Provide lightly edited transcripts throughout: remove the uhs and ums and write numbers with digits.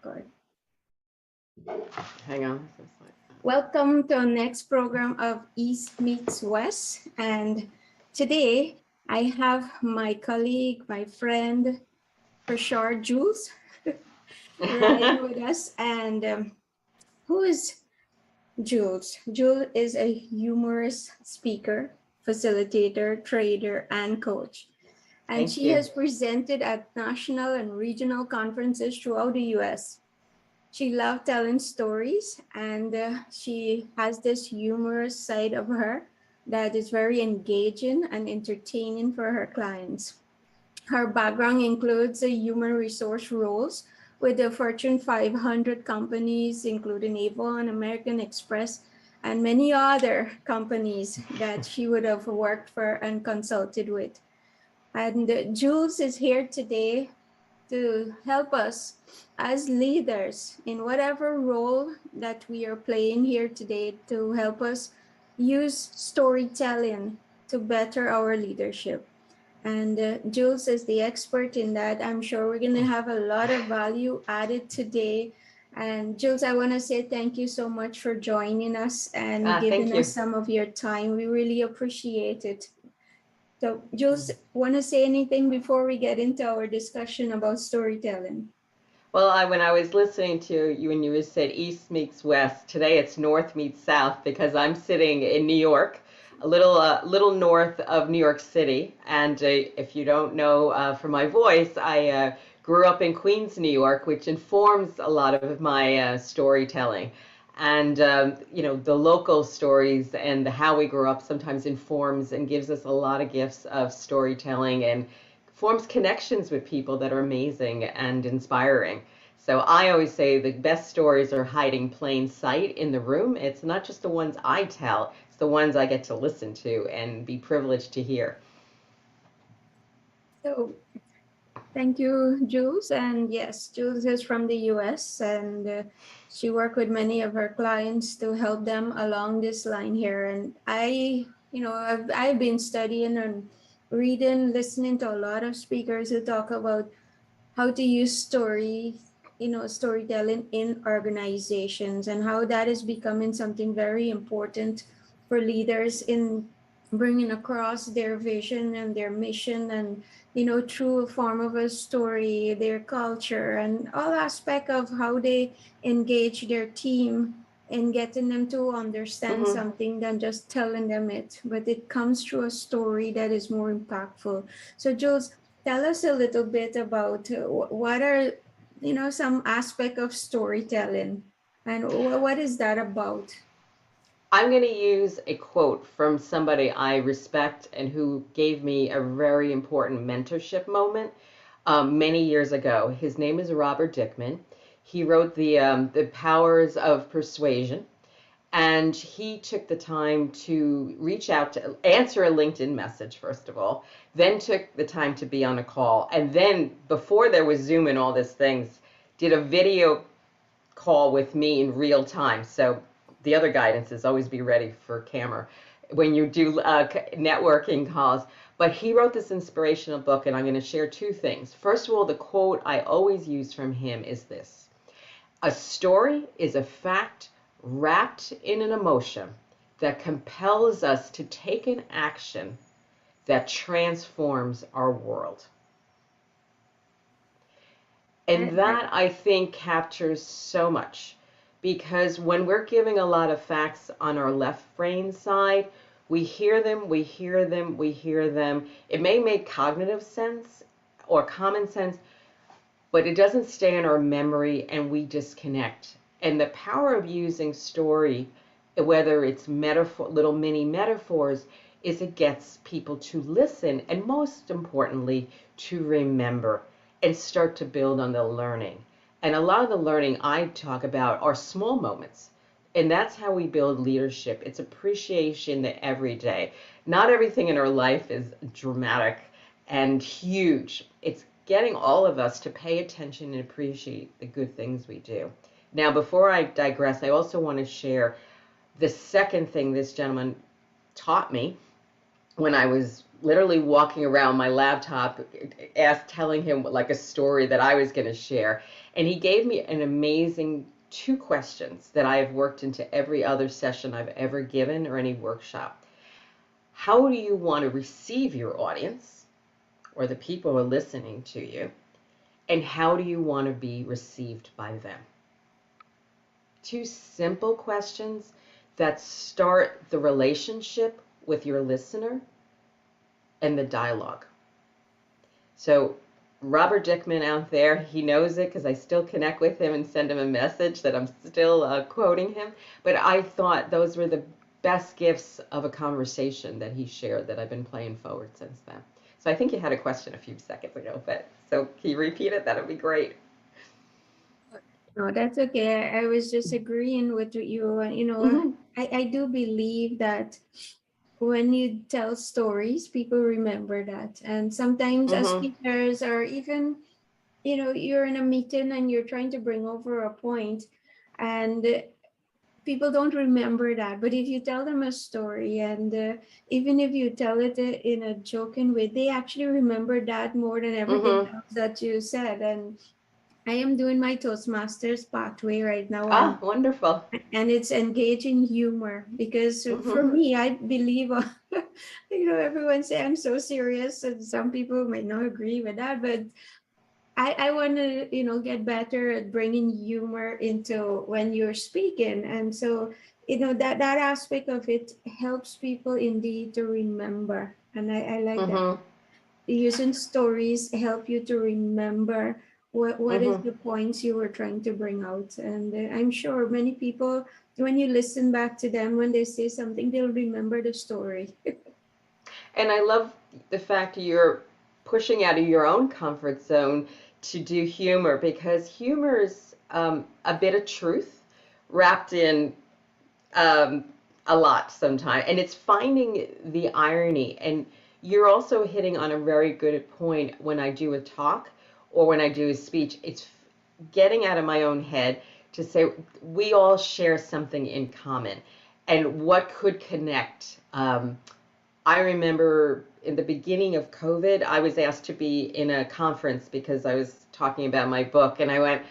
Good. Hang on. Welcome to our next program of East Meets West. And today I have my colleague, my friend, for sure, Jules, riding with us. And who is Jules? Jules is a humorous speaker, facilitator, trader, and coach. And Thank she you. has presented at national and regional conferences throughout the US. She loved telling stories, and she has this humorous side of her that is very engaging and entertaining for her clients. Her background includes human resource roles with the Fortune 500 companies, including Avon, American Express, and many other companies that she would have worked for and consulted with. And Jules is here today to help us as leaders in whatever role that we are playing here today, to help us use storytelling to better our leadership. And Jules is the expert in that. I'm sure we're going to have a lot of value added today. And Jules, I want to say thank you so much for joining us and Thank giving you. us some of your time. We really appreciate it. So, Jules, want to say anything before we get into our discussion about storytelling? Well, when I was listening to you when you said East meets West, today it's North meets South because I'm sitting in New York, a little north of New York City. And if you don't know from my voice, I grew up in Queens, New York, which informs a lot of my storytelling. And the local stories and how we grew up sometimes informs and gives us a lot of gifts of storytelling and forms connections with people that are amazing and inspiring. So I always say the best stories are hiding plain sight in the room. It's not just the ones I tell, it's the ones I get to listen to and be privileged to hear. So, thank you, Jules. And yes, Jules is from the US, and she worked with many of her clients to help them along this line here. And I've been studying and reading, listening to a lot of speakers who talk about how to use storytelling in organizations, and how that is becoming something very important for leaders in bringing across their vision and their mission, and through a form of a story, their culture and all aspect of how they engage their team in getting them to understand Mm-hmm. something than just telling them it, but it comes through a story that is more impactful. So, Jules, tell us a little bit about what are some aspect of storytelling, and what is that about? I'm going to use a quote from somebody I respect and who gave me a very important mentorship moment many years ago. His name is Robert Dickman. He wrote the Powers of Persuasion, and he took the time to reach out to answer a LinkedIn message, first of all, then took the time to be on a call, and then before there was Zoom and all these things, did a video call with me in real time. So the other guidance is always be ready for camera when you do networking calls. But he wrote this inspirational book, and I'm going to share two things. First of all, the quote I always use from him is this: a story is a fact wrapped in an emotion that compels us to take an action that transforms our world. And I, that, I think, captures so much, because when we're giving a lot of facts on our left brain side, we hear them, we hear them, we hear them. It may make cognitive sense or common sense, but it doesn't stay in our memory and we disconnect. And the power of using story, whether it's metaphor, little mini metaphors, is it gets people to listen and, most importantly, to remember and start to build on the learning. And a lot of the learning I talk about are small moments. And that's how we build leadership. It's appreciation that every day. Not everything in our life is dramatic and huge. It's getting all of us to pay attention and appreciate the good things we do. Now, before I digress, I also want to share the second thing this gentleman taught me when I was literally walking around my laptop, telling him like a story that I was going to share. And he gave me an amazing two questions that I have worked into every other session I've ever given or any workshop. How do you want to receive your audience or the people who are listening to you? And how do you want to be received by them? Two simple questions that start the relationship with your listener and the dialogue. So Robert Dickman out there, he knows it because I still connect with him and send him a message that I'm still quoting him. But I thought those were the best gifts of a conversation that he shared that I've been playing forward since then. So I think you had a question a few seconds ago, but so can you repeat it? That would be great. No, that's okay. I was just agreeing with you. Mm-hmm. I do believe that when you tell stories, people remember that. And sometimes as Mm-hmm. speakers, or even, you're in a meeting and you're trying to bring over a point, and people don't remember that. But if you tell them a story, and even if you tell it in a joking way, they actually remember that more than everything Mm-hmm. else that you said. And I am doing my Toastmasters pathway right now, Ah, wonderful. and it's engaging humor, because for Mm-hmm. me, I believe, everyone say I'm so serious, and some people might not agree with that, but I want to, get better at bringing humor into when you're speaking. And so, that aspect of it helps people indeed to remember. And I like that. Mm-hmm. Using stories help you to remember what is Mm-hmm. the points you were trying to bring out. And I'm sure many people, when you listen back to them, when they say something, they'll remember the story. And I love the fact you're pushing out of your own comfort zone to do humor, because humor is a bit of truth wrapped in um, a lot sometimes. And it's finding the irony. And you're also hitting on a very good point when I do a talk or when I do a speech. It's getting out of my own head to say we all share something in common and what could connect. I remember in the beginning of COVID, I was asked to be in a conference because I was talking about my book. And I went,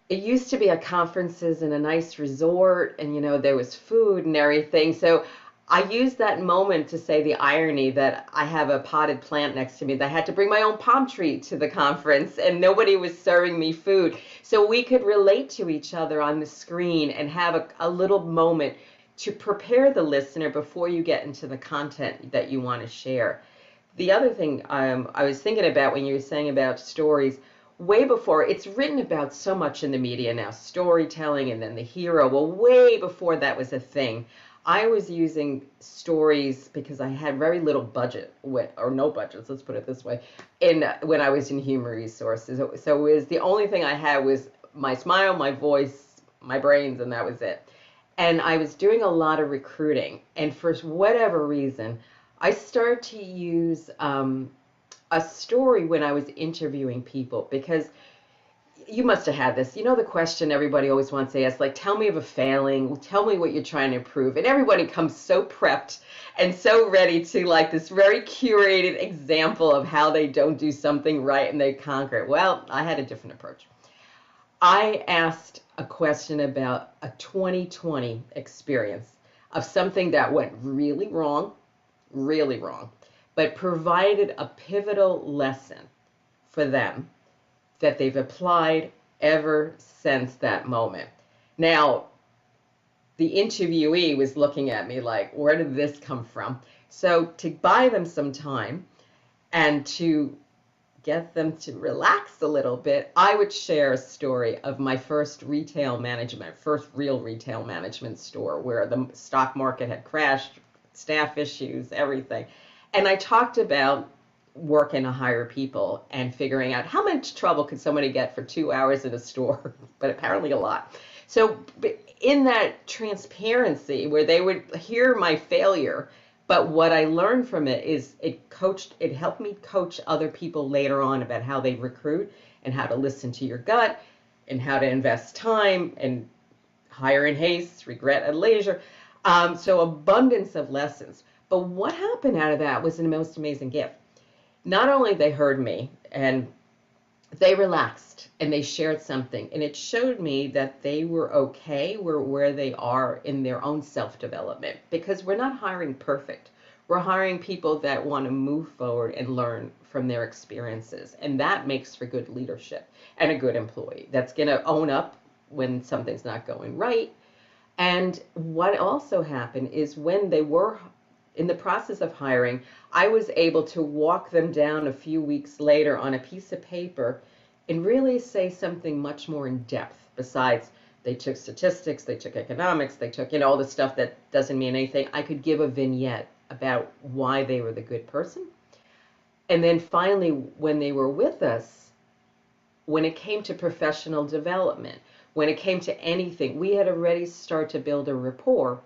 it used to be at conferences in a nice resort, and there was food and everything. So I used that moment to say the irony that I have a potted plant next to me that I had to bring my own palm tree to the conference, and nobody was serving me food. So we could relate to each other on the screen and have a little moment to prepare the listener before you get into the content that you want to share. The other thing I was thinking about when you were saying about stories, way before, it's written about so much in the media now, storytelling and then the hero. Well, way before that was a thing, I was using stories because I had very little budget, or no budgets, let's put it this way, when I was in human resources. So it was the only thing I had was my smile, my voice, my brains, and that was it. And I was doing a lot of recruiting, and for whatever reason, I started to use a story when I was interviewing people, because you must have had this. The question everybody always wants to ask, like, tell me of a failing, tell me what you're trying to improve. And everybody comes so prepped and so ready to, like, this very curated example of how they don't do something right and they conquer it. Well, I had a different approach. I asked a question about a 2020 experience of something that went really wrong, but provided a pivotal lesson for them that they've applied ever since that moment. Now, the interviewee was looking at me like, where did this come from? So to buy them some time and to get them to relax a little bit, I would share a story of my first real retail management store, where the stock market had crashed, staff issues, everything. And I talked about working to hire people and figuring out how much trouble could somebody get for 2 hours in a store, but apparently a lot. So in that transparency where they would hear my failure, but what I learned from it is it helped me coach other people later on about how they recruit and how to listen to your gut and how to invest time and hire in haste, regret at leisure. So abundance of lessons. But what happened out of that was the most amazing gift. Not only they heard me and they relaxed and they shared something, and it showed me that they were okay where they are in their own self-development, because we're not hiring perfect. We're hiring people that want to move forward and learn from their experiences, and that makes for good leadership and a good employee that's going to own up when something's not going right. And what also happened is when they were in the process of hiring, I was able to walk them down a few weeks later on a piece of paper and really say something much more in depth. Besides, they took statistics, they took economics, they took, all the stuff that doesn't mean anything. I could give a vignette about why they were the good person. And then finally, when they were with us, when it came to professional development, when it came to anything, we had already started to build a rapport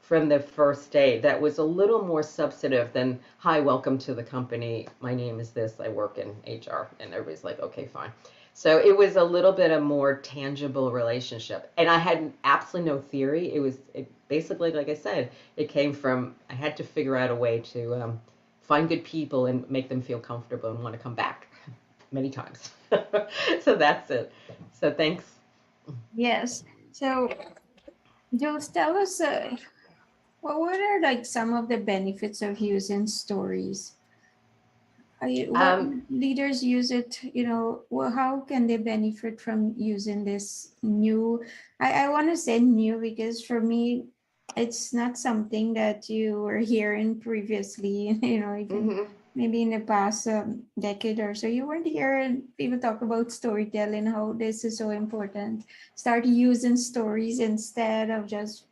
from the first day that was a little more substantive than, hi, welcome to the company. My name is this. I work in HR. And everybody's like, okay, fine. So it was a little bit a more tangible relationship. And I had absolutely no theory. It basically, like I said, it came from, I had to figure out a way to find good people and make them feel comfortable and want to come back many times. So that's it. So thanks. Yes. So, Jules, tell us, what are like some of the benefits of using stories? What Um, leaders use it, well, how can they benefit from using this new? I want to say new because for me, it's not something that you were hearing previously, even mhm. maybe in the past decade or so. You weren't hearing people talk about storytelling, how this is so important. Start using stories instead of just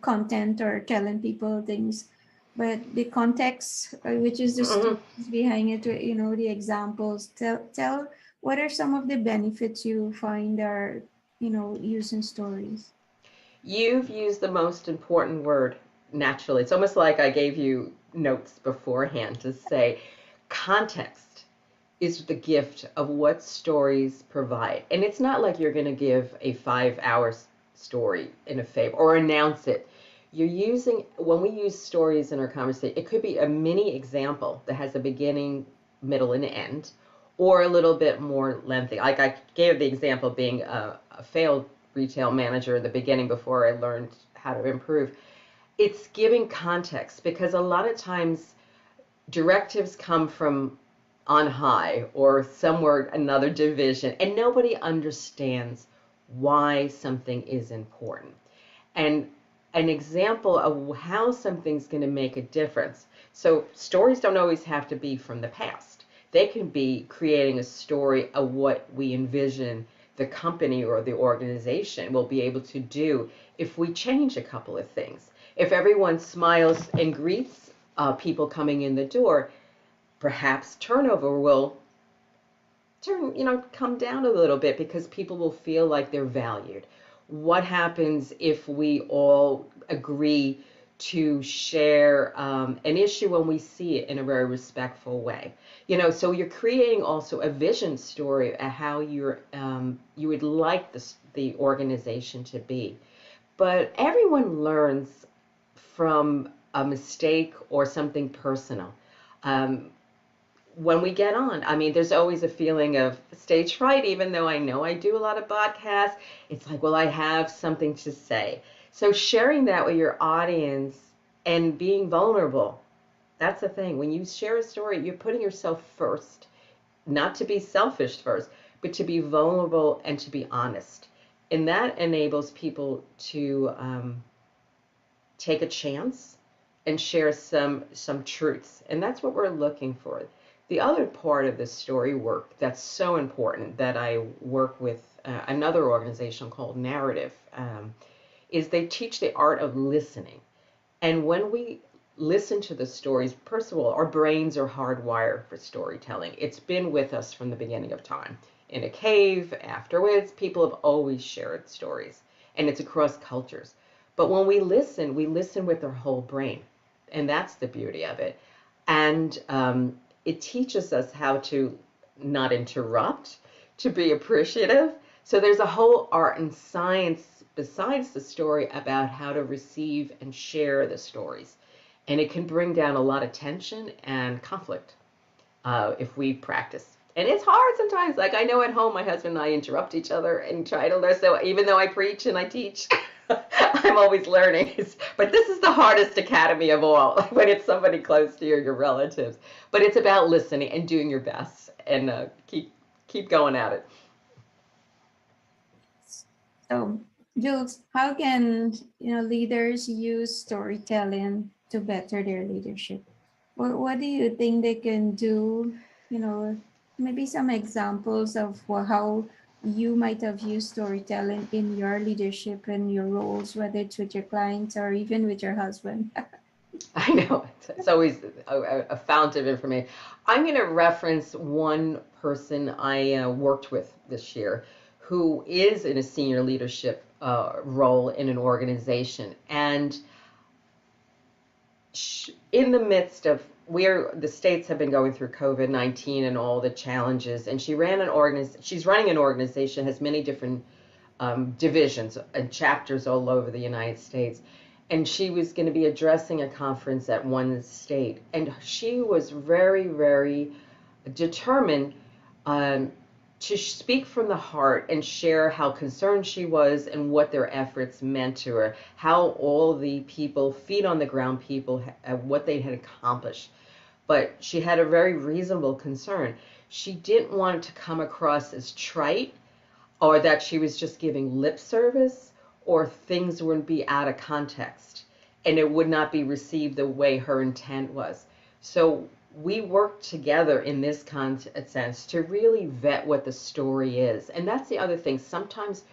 content or telling people things, but the context, which is the Mhm. stories behind it, the examples. Tell what are some of the benefits you find are using stories. You've used the most important word naturally. It's almost like I gave you notes beforehand to say context is the gift of what stories provide. And it's not like you're going to give a 5 hour story in a fable or announce it. You're using, when we use stories in our conversation, it could be a mini example that has a beginning, middle, and end, or a little bit more lengthy. Like I gave the example being a failed retail manager in the beginning before I learned how to improve. It's giving context because a lot of times directives come from on high or somewhere another division, and nobody understands why something is important. And an example of how something's going to make a difference. So stories don't always have to be from the past. They can be creating a story of what we envision the company or the organization will be able to do if we change a couple of things. If everyone smiles and greets people coming in the door, perhaps turnover will come down a little bit because people will feel like they're valued. What happens if we all agree to share an issue when we see it in a very respectful way? So you're creating also a vision story of how you would like the organization to be. But everyone learns from a mistake or something personal. Um, when we get on. I mean, there's always a feeling of stage fright, even though I know I do a lot of podcasts. It's like, well, I have something to say. So sharing that with your audience and being vulnerable, that's the thing. When you share a story, you're putting yourself first, not to be selfish first, but to be vulnerable and to be honest. And that enables people to take a chance and share some truths. And that's what we're looking for. The other part of the story work that's so important that I work with another organization called Narrative is they teach the art of listening. And when we listen to the stories, first of all, our brains are hardwired for storytelling. It's been with us from the beginning of time. In a cave, afterwards, people have always shared stories, and it's across cultures. But when we listen with our whole brain, and that's the beauty of it. And it teaches us how to not interrupt, to be appreciative. So there's a whole art and science besides the story about how to receive and share the stories. And it can bring down a lot of tension and conflict if we practice. And it's hard sometimes. Like I know at home, my husband and I interrupt each other and try to learn. So even though I preach and I teach, I'm always learning. But this is the hardest academy of all when it's somebody close to you, your relatives. But it's about listening and doing your best and keep going at it. So, Jules, how can leaders use storytelling to better their leadership? What do you think they can do? Maybe some examples of how you might have used storytelling in your leadership and your roles, whether it's with your clients or even with your husband. I know it's always a fount of information. I'm going to reference one person I worked with this year who is in a senior leadership role in an organization. And in the midst of the states have been going through COVID-19 and all the challenges, and she's running an organization, has many different divisions and chapters all over the United States. And she was going to be addressing a conference at one state. And she was very, very determined to speak from the heart and share how concerned she was and what their efforts meant to her, how all the people, feet on the ground people, what they had accomplished. But she had a very reasonable concern. She didn't want it to come across as trite or that she was just giving lip service or things wouldn't be out of context and it would not be received the way her intent was. So we worked together in this sense to really vet what the story is. And that's the other thing. Sometimes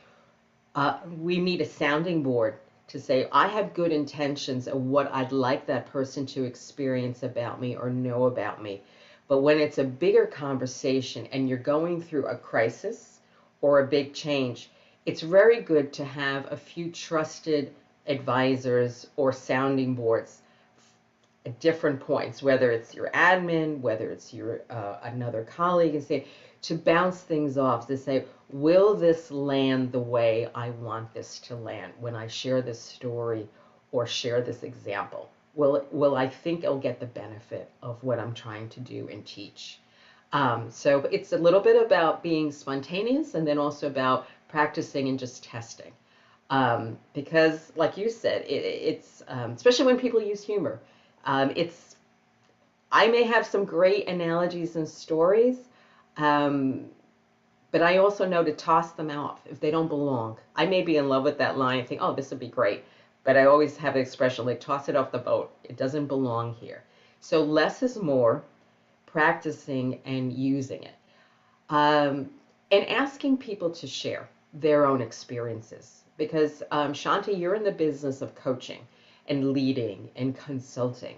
we need a sounding board to say, I have good intentions of what I'd like that person to experience about me or know about me. But when it's a bigger conversation and you're going through a crisis or a big change, it's very good to have a few trusted advisors or sounding boards at different points, whether it's your admin, whether it's your another colleague, and say, to bounce things off, to say, will this land the way I want this to land when I share this story or share this example? Will I think I'll get the benefit of what I'm trying to do and teach? So it's a little bit about being spontaneous and then also about practicing and just testing. Because like you said, it's especially when people use humor, I may have some great analogies and stories, but I also know to toss them off if they don't belong. I may be in love with that line and think, oh, this would be great. But I always have the expression like, toss it off the boat. It doesn't belong here. So less is more, practicing and using it. And asking people to share their own experiences. Because Shanti, you're in the business of coaching and leading and consulting.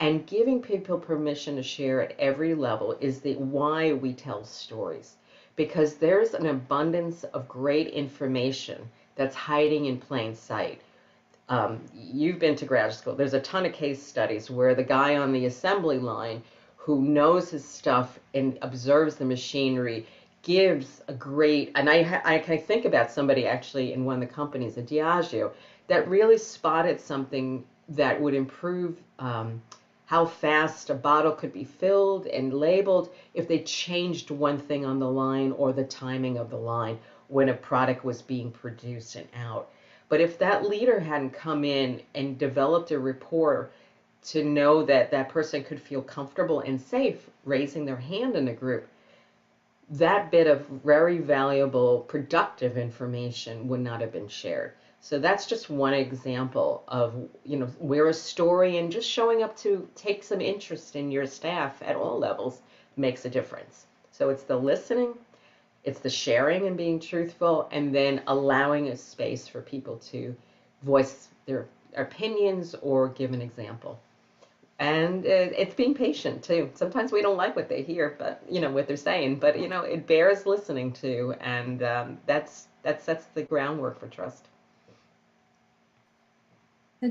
And giving people permission to share at every level is the why we tell stories. Because there's an abundance of great information that's hiding in plain sight. You've been to graduate school. There's a ton of case studies where the guy on the assembly line who knows his stuff and observes the machinery gives a great, and I can think about somebody actually in one of the companies at Diageo that really spotted something that would improve how fast a bottle could be filled and labeled if they changed one thing on the line or the timing of the line when a product was being produced and out. But if that leader hadn't come in and developed a rapport to know that that person could feel comfortable and safe raising their hand in the group, that bit of very valuable, productive information would not have been shared. So that's just one example of, where a story and just showing up to take some interest in your staff at all levels makes a difference. So it's the listening, it's the sharing and being truthful, and then allowing a space for people to voice their opinions or give an example. And it's being patient too. Sometimes we don't like what they hear, but what they're saying. But it bears listening to, and that sets the groundwork for trust.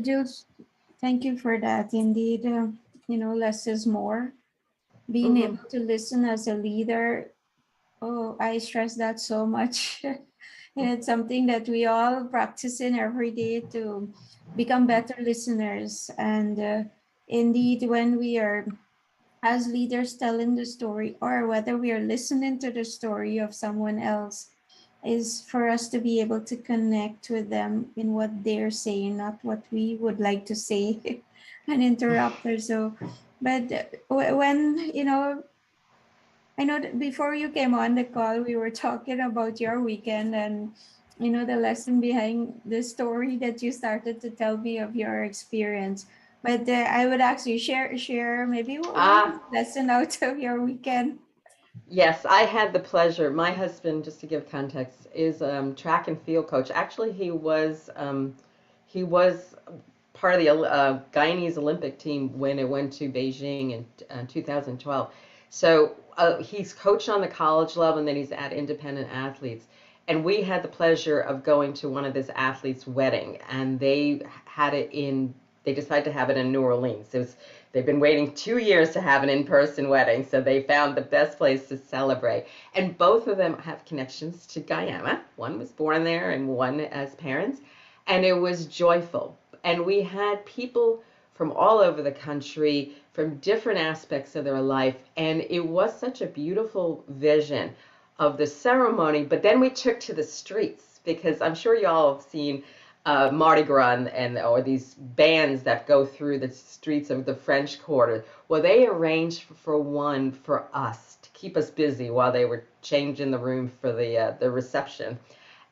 Jules, thank you for that. Indeed, less is more. Being Mm-hmm. able to listen as a leader, oh, I stress that so much. It's something that we all practice in every day to become better listeners and indeed, when we are as leaders telling the story, or whether we are listening to the story of someone else, is for us to be able to connect with them in what they're saying, not what we would like to say and interrupt or so. But when, I know that before you came on the call, we were talking about your weekend and, the lesson behind the story that you started to tell me of your experience. But I would actually share maybe one Ah, lesson out of your weekend. yes, I had the pleasure. My husband, just to give context, is track and field coach. Actually, he was part of the Guyanese Olympic team when it went to Beijing in 2012. So he's coached on the college level, and then he's at independent athletes. And we had the pleasure of going to one of this athlete's wedding, and they had it in. They decided to have it in New Orleans. They've been waiting 2 years to have an in-person wedding, so they found the best place to celebrate. And both of them have connections to Guyana. One was born there, and one as parents. And it was joyful. And we had people from all over the country, from different aspects of their life, and it was such a beautiful vision of the ceremony. But then we took to the streets because I'm sure you all have seen Mardi Gras or these bands that go through the streets of the French Quarter. Well, they arranged for one for us to keep us busy while they were changing the room for the reception.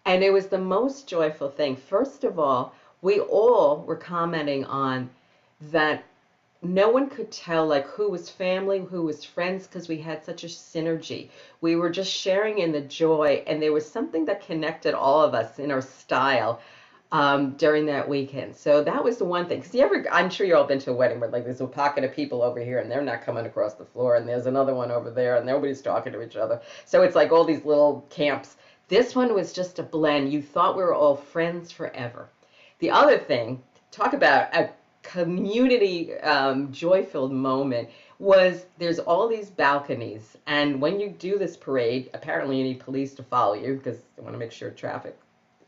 And it was the most joyful thing. First of all, we all were commenting on that no one could tell like who was family, who was friends, because we had such a synergy. We were just sharing in the joy, and there was something that connected all of us in our style during that weekend. So that was the one thing. Because I'm sure you all been to a wedding where like there's a pocket of people over here and they're not coming across the floor, and there's another one over there and nobody's talking to each other. So it's like all these little camps. This one was just a blend. You thought we were all friends forever. The other thing, talk about a community joy-filled moment, was there's all these balconies, and when you do this parade, apparently you need police to follow you because they want to make sure traffic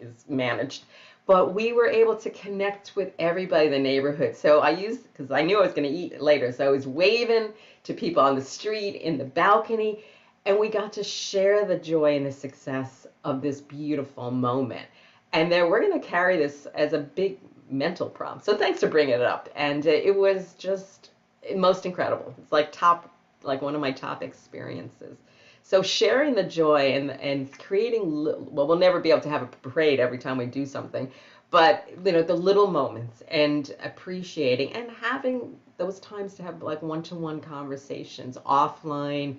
is managed. But we were able to connect with everybody in the neighborhood. So I used, because I knew I was going to eat later, so I was waving to people on the street, in the balcony, and we got to share the joy and the success of this beautiful moment. And then we're going to carry this as a big mental prompt. So thanks for bringing it up. And it was just most incredible. It's like one of my top experiences. So sharing the joy and creating, well, we'll never be able to have a parade every time we do something, but the little moments and appreciating and having those times to have like one-to-one conversations offline.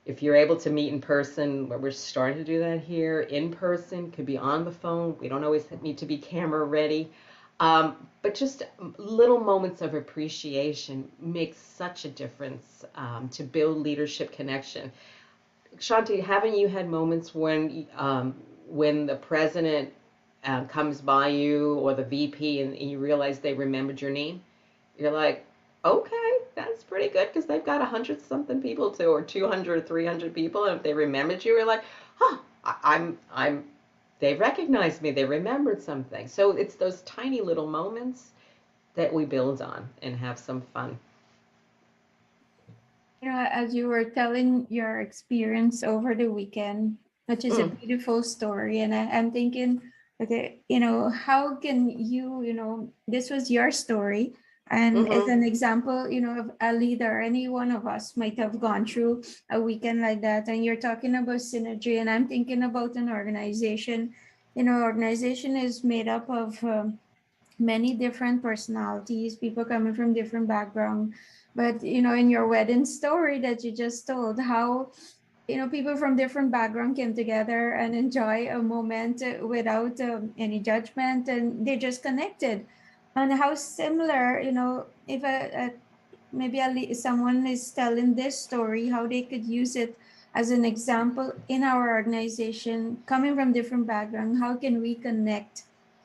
If you're able to meet in person, where we're starting to do that here, in person, could be on the phone. We don't always need to be camera ready. But just little moments of appreciation make such a difference to build leadership connection. Shanti, haven't you had moments when the president comes by you or the VP and you realize they remembered your name? You're like, okay, that's pretty good because they've got 100 something people to, or 200 or 300 people, and if they remembered you, you're like, huh, I'm. They recognized me. They remembered something. So it's those tiny little moments that we build on and have some fun. As you were telling your experience over the weekend, which is a Mm, beautiful story, and I'm thinking, okay, how can you, this was your story, and as mm-hmm. an example, of a leader, any one of us might have gone through a weekend like that, and you're talking about synergy, and I'm thinking about an organization. Organization is made up of many different personalities, people coming from different backgrounds. But in your wedding story that you just told, how people from different background came together and enjoy a moment without any judgment, and they just connected. And how similar, if maybe someone is telling this story, how they could use it as an example in our organization, coming from different background, how can we connect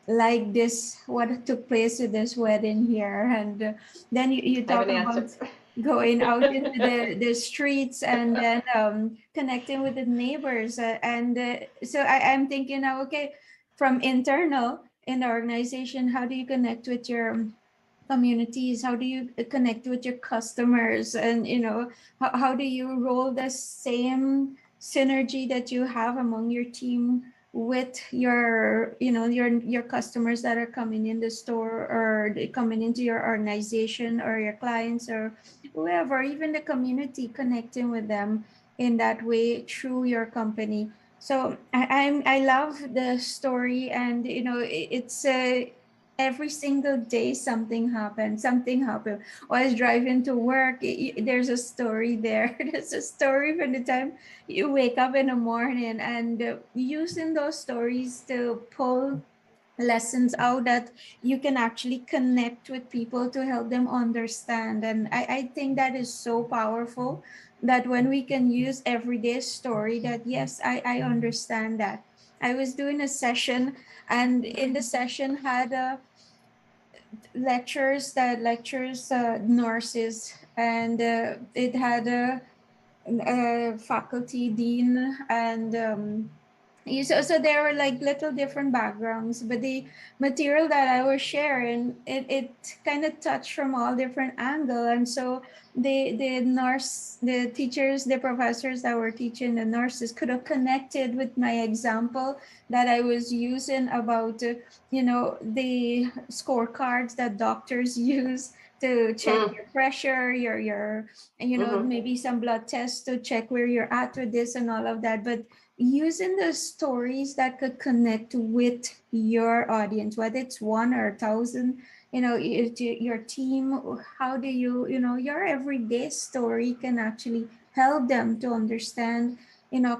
like this, what took place with this wedding here. And then you I have talk an answer. about going out into the streets, and then connecting with the neighbors, and so I'm thinking now, okay, from internal in the organization, how do you connect with your communities? How do you connect with your customers? And how do you roll the same synergy that you have among your team with your customers that are coming in the store, or coming into your organization, or your clients, or whoever, even the community, connecting with them in that way through your company. So I love the story, and it's every single day something happened. While I was driving to work, there's a story there. There's a story from the time you wake up in the morning, and using those stories to pull lessons out that you can actually connect with people to help them understand. And I think that is so powerful, that when we can use everyday story, that yes, I understand that. I was doing a session, and in the session had lectures nurses, and it had a faculty dean, and so there were like little different backgrounds, but the material that I was sharing, it kind of touched from all different angle. And so the teachers, the professors that were teaching, the nurses, could have connected with my example that I was using about the scorecards that doctors use to check Mm, your pressure, your hmm. maybe some blood tests to check where you're at with this and all of that. But using the stories that could connect with your audience, whether it's one or a thousand, your team, how do your everyday story can actually help them to understand,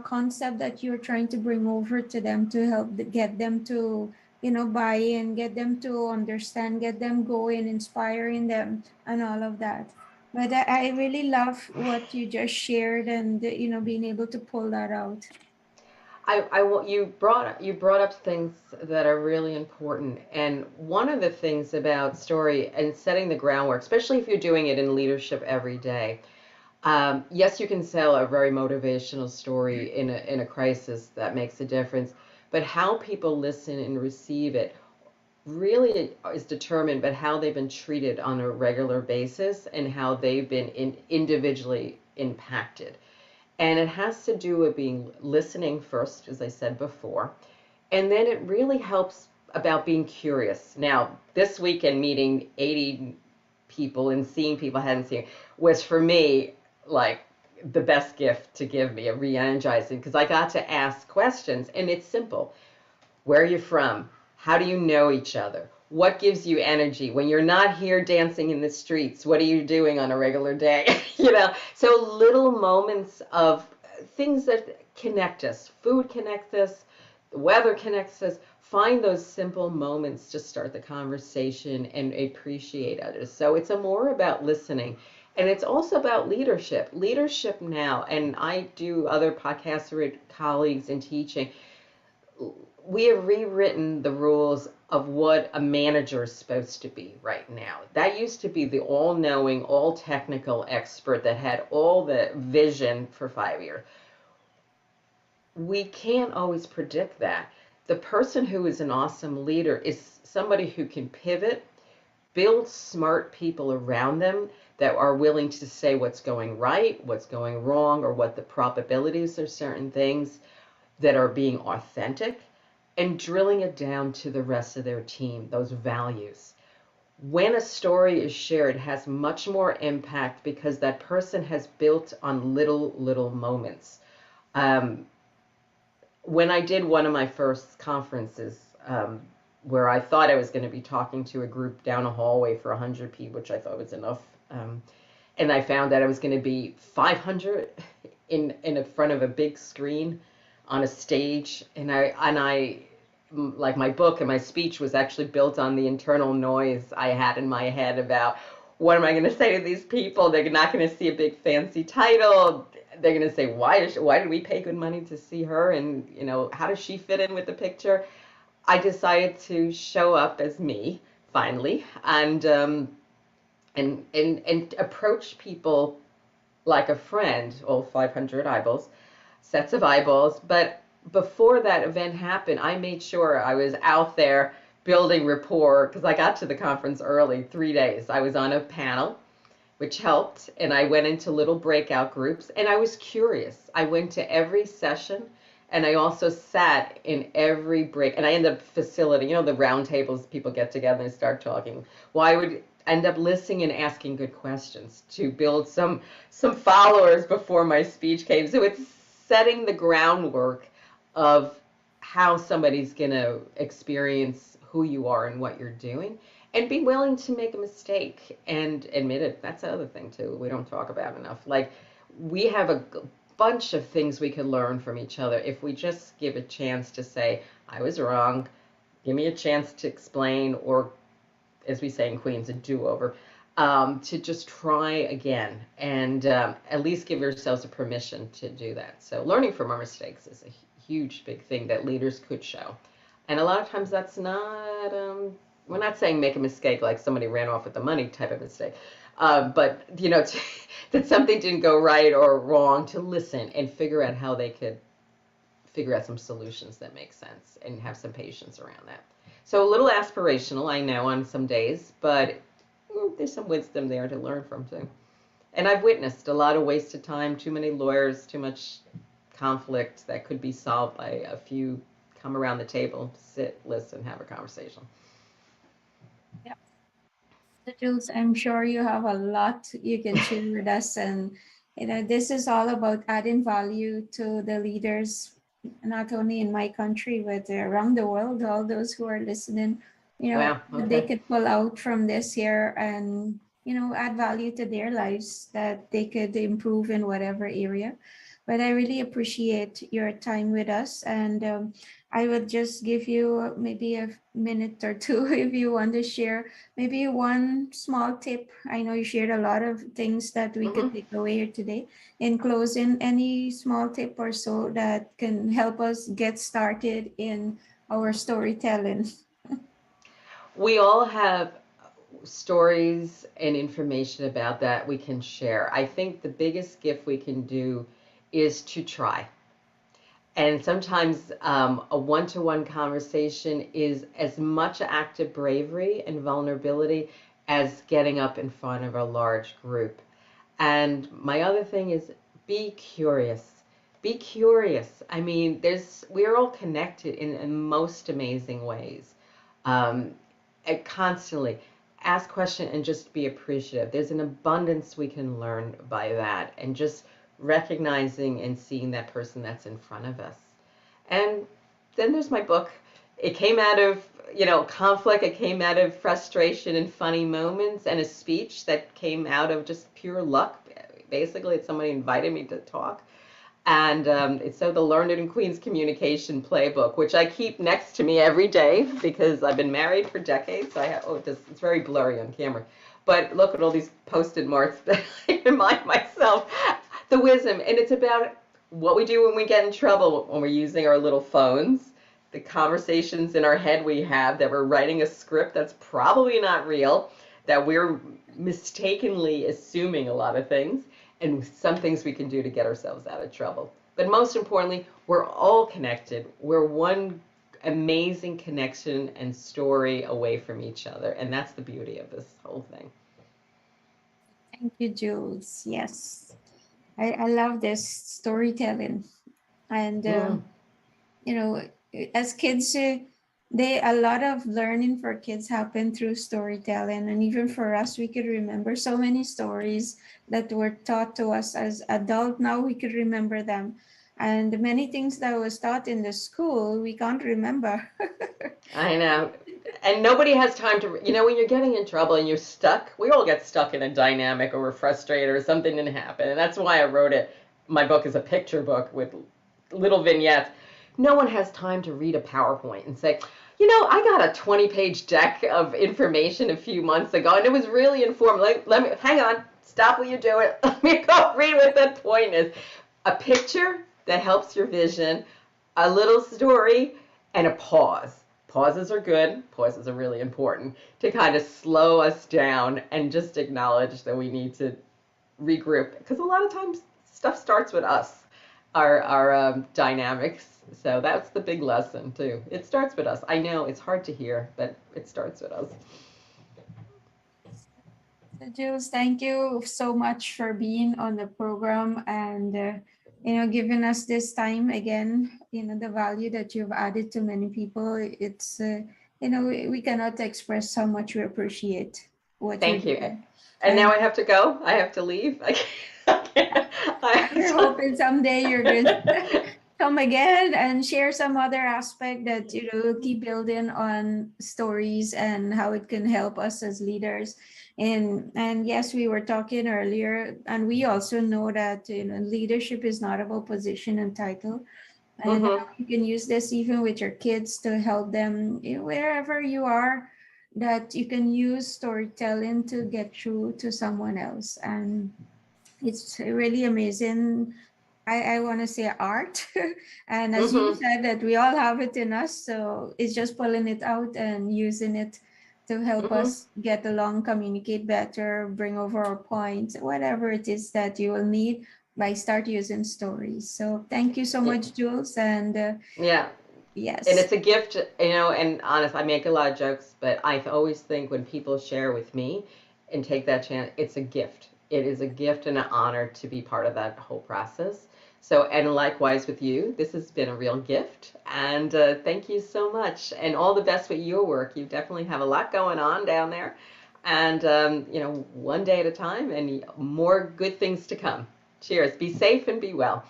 concept that you're trying to bring over to them, to help get them to, buy in, get them to understand, get them going, inspiring them, and all of that. But I really love what you just shared, and being able to pull that out. You brought up things that are really important, and one of the things about story and setting the groundwork, especially if you're doing it in leadership every day. Yes, you can sell a very motivational story in a crisis that makes a difference, but how people listen and receive it really is determined by how they've been treated on a regular basis and how they've been individually impacted. And it has to do with being listening first, as I said before, and then it really helps about being curious. Now, this weekend meeting 80 people and seeing people I hadn't seen was for me like the best gift to give me, a re-energizing, because I got to ask questions, and it's simple. Where are you from? How do you know each other? What gives you energy when you're not here dancing in the streets? What are you doing on a regular day? So little moments of things that connect us. Food connects us, the weather connects us. Find those simple moments to start the conversation and appreciate others. So it's more about listening. And it's also about leadership. Leadership now, and I do other podcasts with colleagues in teaching. We have rewritten the rules of what a manager is supposed to be right now. That used to be the all knowing, all technical expert that had all the vision for 5 years. We can't always predict that. The person who is an awesome leader is somebody who can pivot, build smart people around them that are willing to say what's going right, what's going wrong, or what the probabilities of certain things, that are being authentic, and drilling it down to the rest of their team, those values. When a story is shared, it has much more impact because that person has built on little moments. Um, when I did one of my first conferences, where I thought I was going to be talking to a group down a hallway for 100 people, which I thought was enough, and I found that I was going to be 500 in front of a big screen on a stage, and I like my book and my speech was actually built on the internal noise I had in my head about what am I going to say to these people. They're not going to see a big fancy title. They're going to say, why did we pay good money to see her, and how does she fit in with the picture? I decided to show up as me finally, and approach people like a friend, all 500 eyeballs, sets of eyeballs. But before that event happened, I made sure I was out there building rapport because I got to the conference early, 3 days. I was on a panel, which helped, and I went into little breakout groups, and I was curious. I went to every session, and I also sat in every break, and I ended up facilitating, the round tables, people get together and start talking. Well, I would end up listening and asking good questions to build some followers before my speech came. So it's setting the groundwork of how somebody's going to experience who you are and what you're doing, and be willing to make a mistake and admit it. That's the other thing too we don't talk about enough. Like, we have a bunch of things we could learn from each other if we just give a chance to say, I was wrong, give me a chance to explain, or as we say in Queens, a do-over, to just try again, and at least give yourselves a permission to do that. So learning from our mistakes is a huge, big thing that leaders could show. And a lot of times that's not, we're not saying make a mistake like somebody ran off with the money type of mistake, but, that something didn't go right or wrong, to listen and figure out how they could figure out some solutions that make sense and have some patience around that. So a little aspirational, I know, on some days, but there's some wisdom there to learn from too. And I've witnessed a lot of wasted time, too many lawyers, too much conflict that could be solved by a few come around the table, sit, listen, have a conversation. Yeah. So Jules, I'm sure you have a lot you can share with us, and this is all about adding value to the leaders, not only in my country but around the world. All those who are listening, Wow, what they okay. could pull out from this here, and add value to their lives, that they could improve in whatever area. But I really appreciate your time with us, and I would just give you maybe a minute or two if you want to share maybe one small tip. I know you shared a lot of things that we could Mm-hmm. take away here today. In closing, any small tip or so that can help us get started in our storytelling? We all have stories and information about that we can share. I think the biggest gift we can do is to try. And sometimes a one-to-one conversation is as much act of bravery and vulnerability as getting up in front of a large group. And my other thing is, be curious. Be curious. I mean, we're all connected in most amazing ways. Um, and constantly ask questions and just be appreciative. There's an abundance we can learn by that, and just recognizing and seeing that person that's in front of us. And then there's my book. It came out of, conflict. It came out of frustration and funny moments, and a speech that came out of just pure luck. Basically, it's somebody invited me to talk. And it's the Learned in Queens Communication Playbook, which I keep next to me every day because I've been married for decades. It's very blurry on camera. But look at all these post-it marks that I remind myself the wisdom. And it's about what we do when we get in trouble, when we're using our little phones, the conversations in our head we have, that we're writing a script that's probably not real, that we're mistakenly assuming a lot of things, and some things we can do to get ourselves out of trouble. But most importantly, we're all connected. We're one amazing connection and story away from each other. And that's the beauty of this whole thing. Thank you, Jules. Yes, I love this storytelling. And Mm. you know as kids, they a lot of learning for kids happen through storytelling, and even for us, we could remember so many stories that were taught to us as adult. Now we could remember them, and many things that was taught in the school we can't remember. I know. And nobody has time to, when you're getting in trouble and you're stuck, we all get stuck in a dynamic, or we're frustrated or something didn't happen. And that's why I wrote it. My book is a picture book with little vignettes. No one has time to read a PowerPoint and say, I got a 20-page deck of information a few months ago, and it was really informative. Let me, hang on, stop what you're doing. Let me go read what that point is. A picture that helps your vision, a little story, and a pause. Pauses are good. Pauses are really important to kind of slow us down and just acknowledge that we need to regroup. Because a lot of times stuff starts with us. our dynamics. So that's the big lesson too. It starts with us. I know it's hard to hear, but it starts with us. So Jules, thank you so much for being on the program and giving us this time again. The value that you've added to many people. It's we cannot express how much we appreciate what you're Thank you. doing. And now And I have to go. I have to leave. I have we're to. hoping someday you're going to come again and share some other aspect that keep building on stories and how it can help us as leaders. And yes, we were talking earlier, and we also know that leadership is not about position and title, and Hmm. you can use this even with your kids to help them wherever you are, that you can use storytelling to get through to someone else. And it's really amazing. I want to say art. And as you Hmm. said, that we all have it in us. So it's just pulling it out and using it to help Hmm. us get along, communicate better, bring over our points, whatever it is that you will need by start using stories. So thank you so Yeah. much, Jules. And Yeah. And yes, it's a gift, and honest, I make a lot of jokes, but I always think when people share with me and take that chance, it's a gift. It is a gift and an honor to be part of that whole process. So, and likewise with you, this has been a real gift. And thank you so much. And all the best with your work. You definitely have a lot going on down there. And, one day at a time and more good things to come. Cheers. Be safe and be well.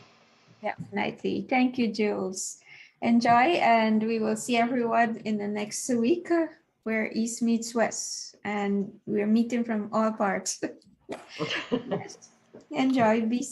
definitely. Thank you, Jules. Enjoy, and we will see everyone in the next week where East meets West, and we're meeting from all parts. Yes. Enjoy. Be safe.